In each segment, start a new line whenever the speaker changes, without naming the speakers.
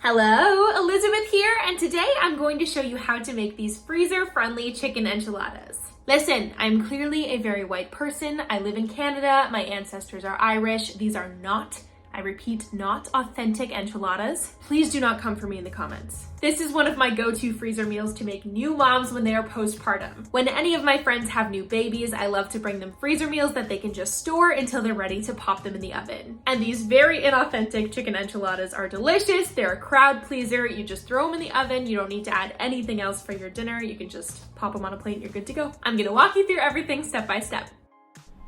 Hello, Elizabeth here, and today I'm going to show you how to make these freezer-friendly chicken enchiladas. Listen, I'm clearly a very white person. I live in Canada, my ancestors are Irish. These are not, I repeat, not authentic enchiladas. Please do not come for me in the comments. This is one of my go-to freezer meals to make new moms when they are postpartum. When any of my friends have new babies, I love to bring them freezer meals that they can just store until they're ready to pop them in the oven. And these very inauthentic chicken enchiladas are delicious. They're a crowd pleaser. You just throw them in the oven. You don't need to add anything else for your dinner. You can just pop them on a plate and you're good to go. I'm gonna walk you through everything step by step.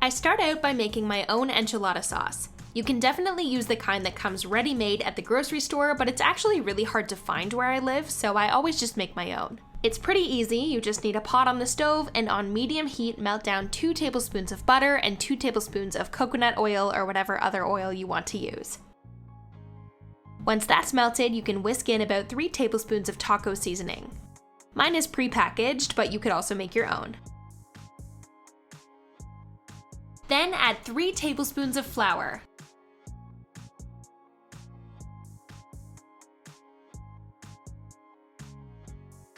I start out by making my own enchilada sauce. You can definitely use the kind that comes ready-made at the grocery store, but it's actually really hard to find where I live, so I always just make my own. It's pretty easy. You just need a pot on the stove, and on medium heat, melt down 2 tablespoons of butter and 2 tablespoons of coconut oil or whatever other oil you want to use. Once that's melted, you can whisk in about 3 tablespoons of taco seasoning. Mine is pre-packaged, but you could also make your own. Then add 3 tablespoons of flour.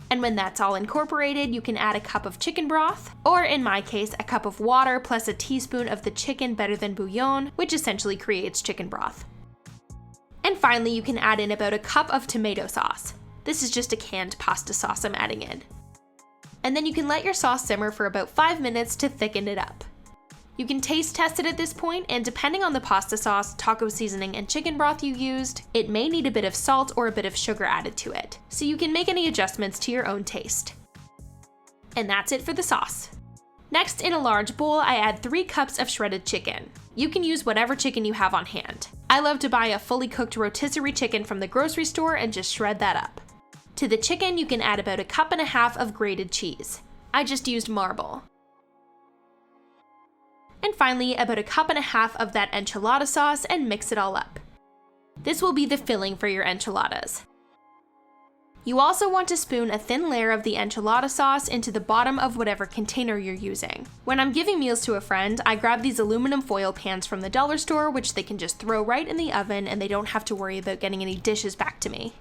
And when that's all incorporated, you can add a cup of chicken broth, or in my case, a cup of water plus a teaspoon of the chicken better than bouillon, which essentially creates chicken broth. And finally, you can add in about a cup of tomato sauce. This is just a canned pasta sauce I'm adding in. And then you can let your sauce simmer for about 5 minutes to thicken it up. You can taste test it at this point, and depending on the pasta sauce, taco seasoning, and chicken broth you used, it may need a bit of salt or a bit of sugar added to it, so you can make any adjustments to your own taste. And that's it for the sauce. Next, in a large bowl, I add 3 cups of shredded chicken. You can use whatever chicken you have on hand. I love to buy a fully cooked rotisserie chicken from the grocery store and just shred that up. To the chicken, you can add about 1.5 cups of grated cheese. I just used marble. And finally, about 1.5 cups of that enchilada sauce and mix it all up. This will be the filling for your enchiladas. You also want to spoon a thin layer of the enchilada sauce into the bottom of whatever container you're using. When I'm giving meals to a friend, I grab these aluminum foil pans from the dollar store, which they can just throw right in the oven and they don't have to worry about getting any dishes back to me.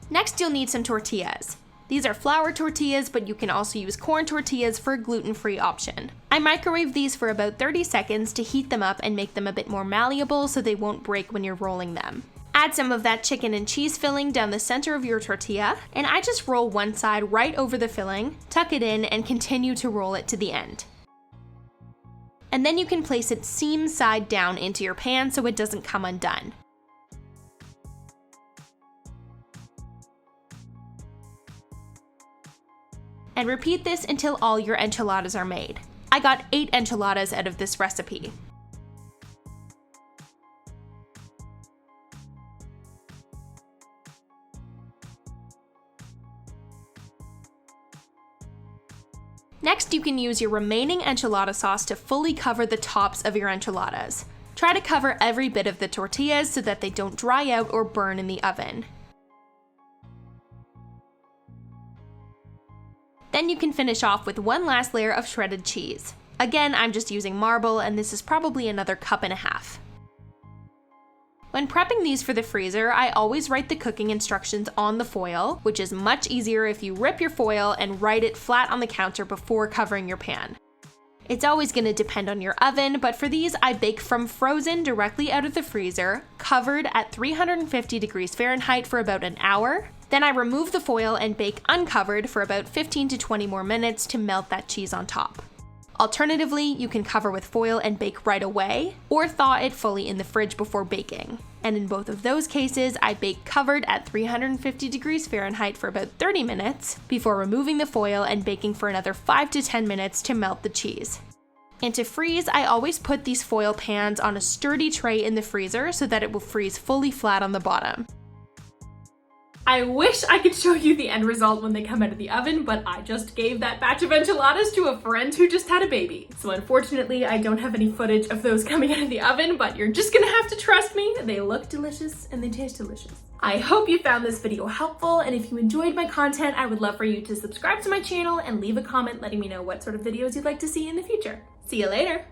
Next, you'll need some tortillas. These are flour tortillas, but you can also use corn tortillas for a gluten-free option. I microwave these for about 30 seconds to heat them up and make them a bit more malleable so they won't break when you're rolling them. Add some of that chicken and cheese filling down the center of your tortilla, and I just roll one side right over the filling, tuck it in, and continue to roll it to the end. And then you can place it seam side down into your pan so it doesn't come undone. And repeat this until all your enchiladas are made. I got 8 enchiladas out of this recipe. Next, you can use your remaining enchilada sauce to fully cover the tops of your enchiladas. Try to cover every bit of the tortillas so that they don't dry out or burn in the oven. Then you can finish off with one last layer of shredded cheese. Again, I'm just using marble, and this is probably another 1.5 cups. When prepping these for the freezer, I always write the cooking instructions on the foil, which is much easier if you rip your foil and write it flat on the counter before covering your pan. It's always going to depend on your oven, but for these, I bake from frozen directly out of the freezer, covered at 350 degrees Fahrenheit for about an hour. Then I remove the foil and bake uncovered for about 15 to 20 more minutes to melt that cheese on top. Alternatively, you can cover with foil and bake right away, or thaw it fully in the fridge before baking. And in both of those cases, I bake covered at 350 degrees Fahrenheit for about 30 minutes before removing the foil and baking for another 5 to 10 minutes to melt the cheese. And to freeze, I always put these foil pans on a sturdy tray in the freezer so that it will freeze fully flat on the bottom. I wish I could show you the end result when they come out of the oven, but I just gave that batch of enchiladas to a friend who just had a baby. So unfortunately, I don't have any footage of those coming out of the oven, but you're just gonna have to trust me. They look delicious and they taste delicious. I hope you found this video helpful, and if you enjoyed my content, I would love for you to subscribe to my channel and leave a comment letting me know what sort of videos you'd like to see in the future. See you later!